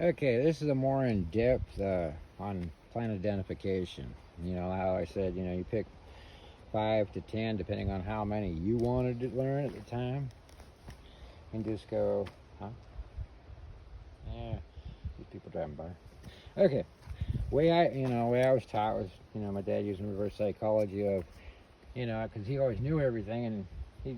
Okay, this is a more in-depth on plant identification. You know how I said, you pick 5 to 10 depending on how many you wanted to learn at the time, and just go, huh? Yeah, these people driving by. Okay, way I was taught was, my dad using reverse psychology of, because he always knew everything, and he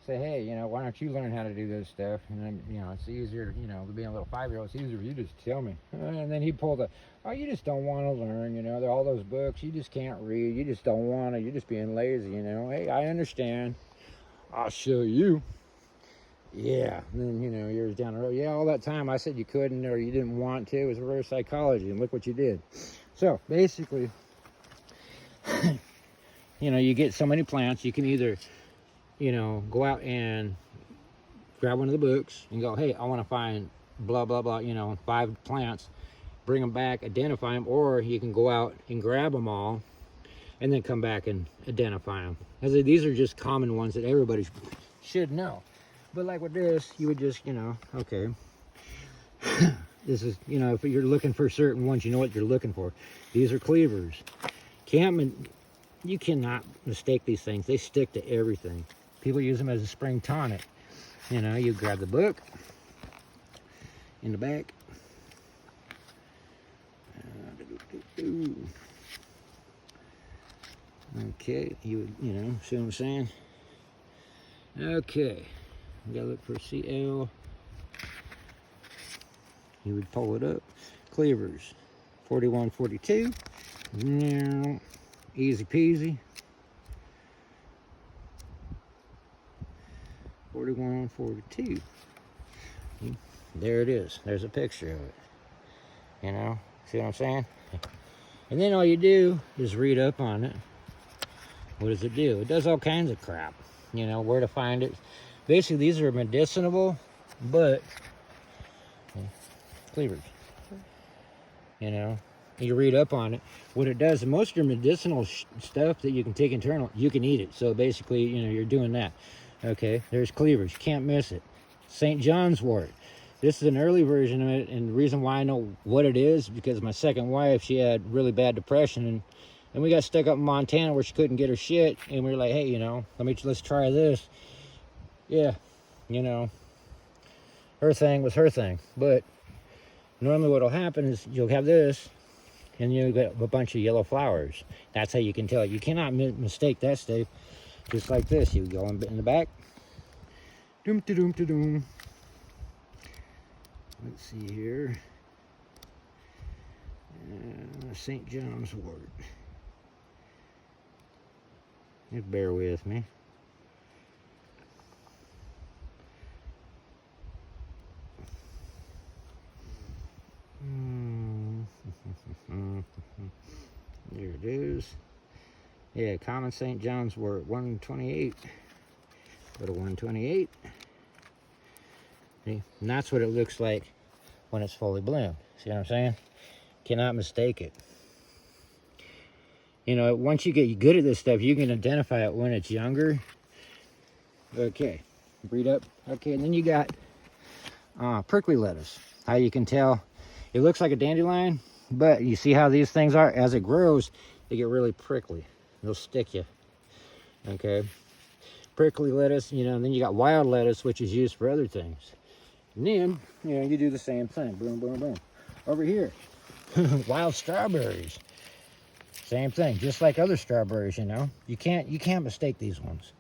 say, hey, why don't you learn how to do this stuff? And then, it's easier, being a little 5-year-old, it's easier for you to just tell me. And then he pulled a, oh, you just don't want to learn, there are all those books, you just can't read, you just don't want to, you're just being lazy, Hey, I understand. I'll show you. Yeah. And then, years down the road, yeah, all that time I said you couldn't or you didn't want to. It was reverse psychology, and look what you did. So basically, you get so many plants, you can either go out and grab one of the books and go, hey, I want to find blah, blah, blah, 5 plants, bring them back, identify them, or you can go out and grab them all and then come back and identify them. As these are just common ones that everybody should know. But like with this, you would just, okay, this is, if you're looking for certain ones, you know what you're looking for. These are cleavers. You cannot mistake these things. They stick to everything. People use them as a spring tonic. You grab the book in the back. Okay, see what I'm saying? Okay, we gotta look for CL. You would pull it up. Cleavers, 41, 42. Now, easy peasy. 41, 42. There it is. There's a picture of it. See what I'm saying? And then all you do is read up on it. What does it do? It does all kinds of crap. Where to find it. Basically, these are medicinable, but cleavers. You read up on it. What it does, most of your medicinal stuff that you can take internal, you can eat it. So basically, you're doing that. Okay, there's cleavers. You can't miss it. St. John's wort. This is an early version of it, and the reason why I know what it is, because my second wife, she had really bad depression, and we got stuck up in Montana where she couldn't get her shit, and we were like, hey, let's try this. Yeah, her thing was her thing. But normally what'll happen is you'll have this, and you'll get a bunch of yellow flowers. That's how you can tell it. You cannot mistake that stuff. Just like this, you go in the back. Doom to doom to doom. Let's see here. St. John's wort. Just bear with me. There it is. Yeah, common St. John's wort, 128. Go to 128. See? And that's what it looks like when it's fully bloomed. See what I'm saying? Cannot mistake it. Once you get good at this stuff, you can identify it when it's younger. Okay, breed up. Okay, and then you got prickly lettuce. How you can tell, it looks like a dandelion, but you see how these things are? As it grows, they get really prickly. They'll stick you. Okay, prickly lettuce, and then you got wild lettuce, which is used for other things. And then, you do the same thing. Boom, boom, boom. Over here, wild strawberries. Same thing, just like other strawberries, You can't mistake these ones.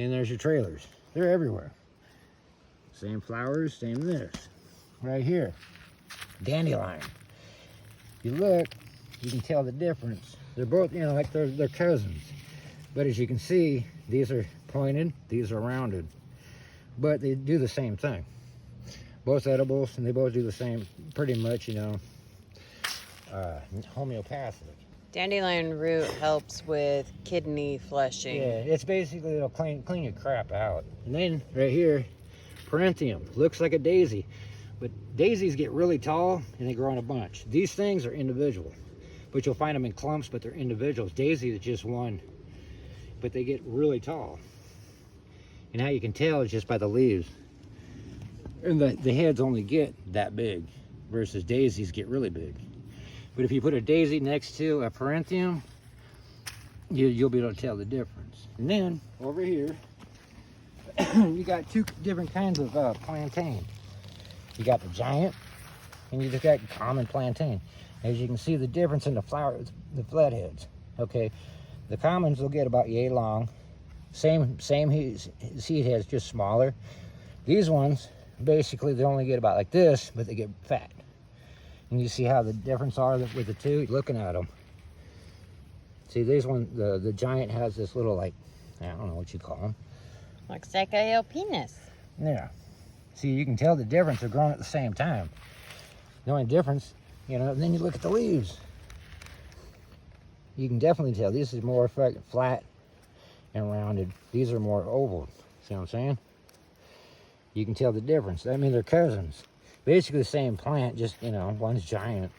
And there's your trailers. They're everywhere. Same flowers, same this. Right here, dandelion. You look, you can tell the difference. They're both, like they're cousins. But as you can see, these are pointed, these are rounded. But they do the same thing. Both edibles, and they both do the same, pretty much, homeopathic. Dandelion root helps with kidney flushing. Yeah, it's basically, it'll clean your crap out. And then, right here, Parentium. Looks like a daisy. But daisies get really tall, and they grow in a bunch. These things are individual. But you'll find them in clumps, but they're individuals. Daisy is just one. But they get really tall. And how you can tell is just by the leaves. And the heads only get that big versus daisies get really big. But if you put a daisy next to a Parthenium, you'll be able to tell the difference. And then over here, you got two different kinds of plantain. You got the giant, and you just got common plantain. As you can see, the difference in the flowers, the flatheads. Okay, the commons will get about yay long. Same seed heads, just smaller. These ones, basically, they only get about like this, but they get fat. And you see how the difference are with the two? Looking at them. See, these one, the giant has this little, like, I don't know what you call them. Looks like a penis. Yeah. See, you can tell the difference. They're growing at the same time. The only difference, you know, and then you look at the leaves. You can definitely tell. This is more flat and rounded. These are more oval. See what I'm saying? You can tell the difference. I mean, they're cousins. Basically the same plant, just, you know, one's giant.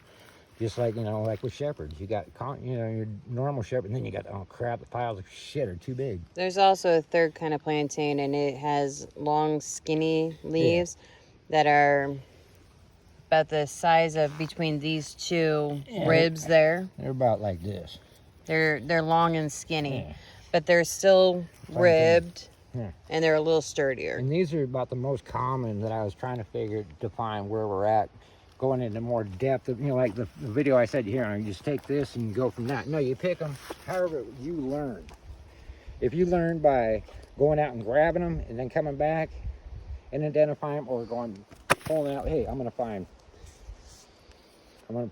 Just like, you know, like with shepherds. You got, you know, your normal shepherd, and then you got, oh crap, the piles of shit are too big. There's also a third kind of plantain, and it has long, skinny leaves that are about the size of between these two ribs there. They're about like this. They're long and skinny, Yeah. but they're still ribbed, Yeah. and they're a little sturdier. And these are about the most common that I was trying to define where we're at, going into more depth. You know, like the video I said here, you just take this and go from that. No, you pick them however you learn. If you learn by going out and grabbing them and then coming back and identifying them, or pulling out, hey, I'm going to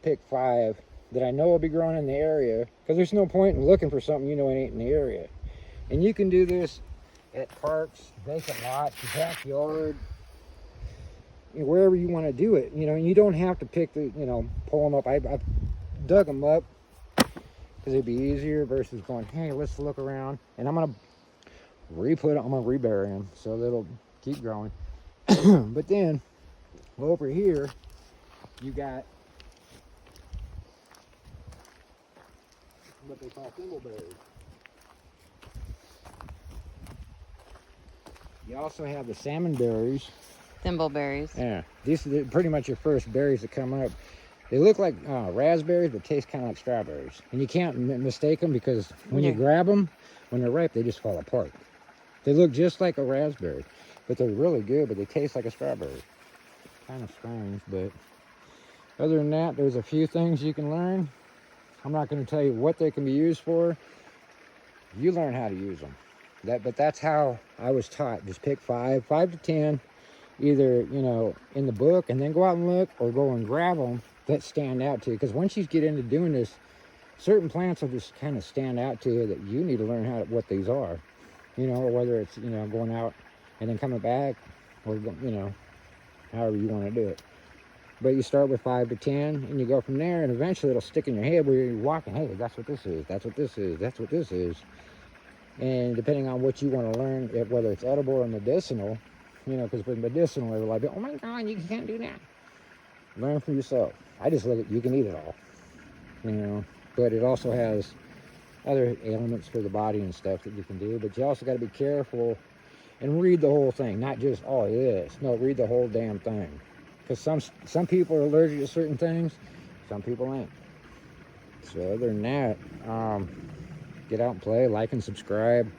pick 5 that I know will be growing in the area, because there's no point in looking for something you know ain't in the area. And you can do this at parks, vacant lots, your backyard, you know, wherever you want to do it. You know, and you don't have to pick the, you know, pull them up. I've dug them up because it'd be easier versus going, hey, let's look around. And I'm going to re-put them, I'm going to rebury them so they'll keep growing. But then over here, you got what they call thimbleberries. You also have the salmon berries. Thimbleberries. Yeah, these are pretty much your first berries that come up. They look like raspberries, but taste kind of like strawberries. And you can't mistake them, because when you grab them, when they're ripe, they just fall apart. They look just like a raspberry, but they're really good, but they taste like a strawberry. Kind of strange, but other than that, there's a few things you can learn. I'm not going to tell you what they can be used for. You learn how to use them. But that's how I was taught. Just pick 5 to 10, either, you know, in the book, and then go out and look, or go and grab them that stand out to you. Because once you get into doing this, certain plants will just kind of stand out to you that you need to learn what these are. You know, or whether it's, you know, going out and then coming back, or, you know, however you want to do it. But you start with 5 to 10, and you go from there, and eventually it'll stick in your head where you're walking. Hey, that's what this is. That's what this is. That's what this is. And depending on what you want to learn, whether it's edible or medicinal, you know, because with medicinal, they're like, oh my God, you can't do that. Learn for yourself. I just look at, you can eat it all, you know, but it also has other ailments for the body and stuff that you can do. But you also got to be careful and read the whole thing, not just, oh, it is. No, read the whole damn thing. Because some people are allergic to certain things, some people ain't. So other than that, get out and play, like and subscribe,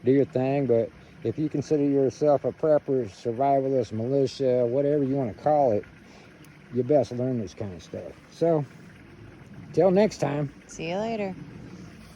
do your thing. But if you consider yourself a prepper, survivalist, militia, whatever you want to call it, you best learn this kind of stuff. So, till next time. See you later.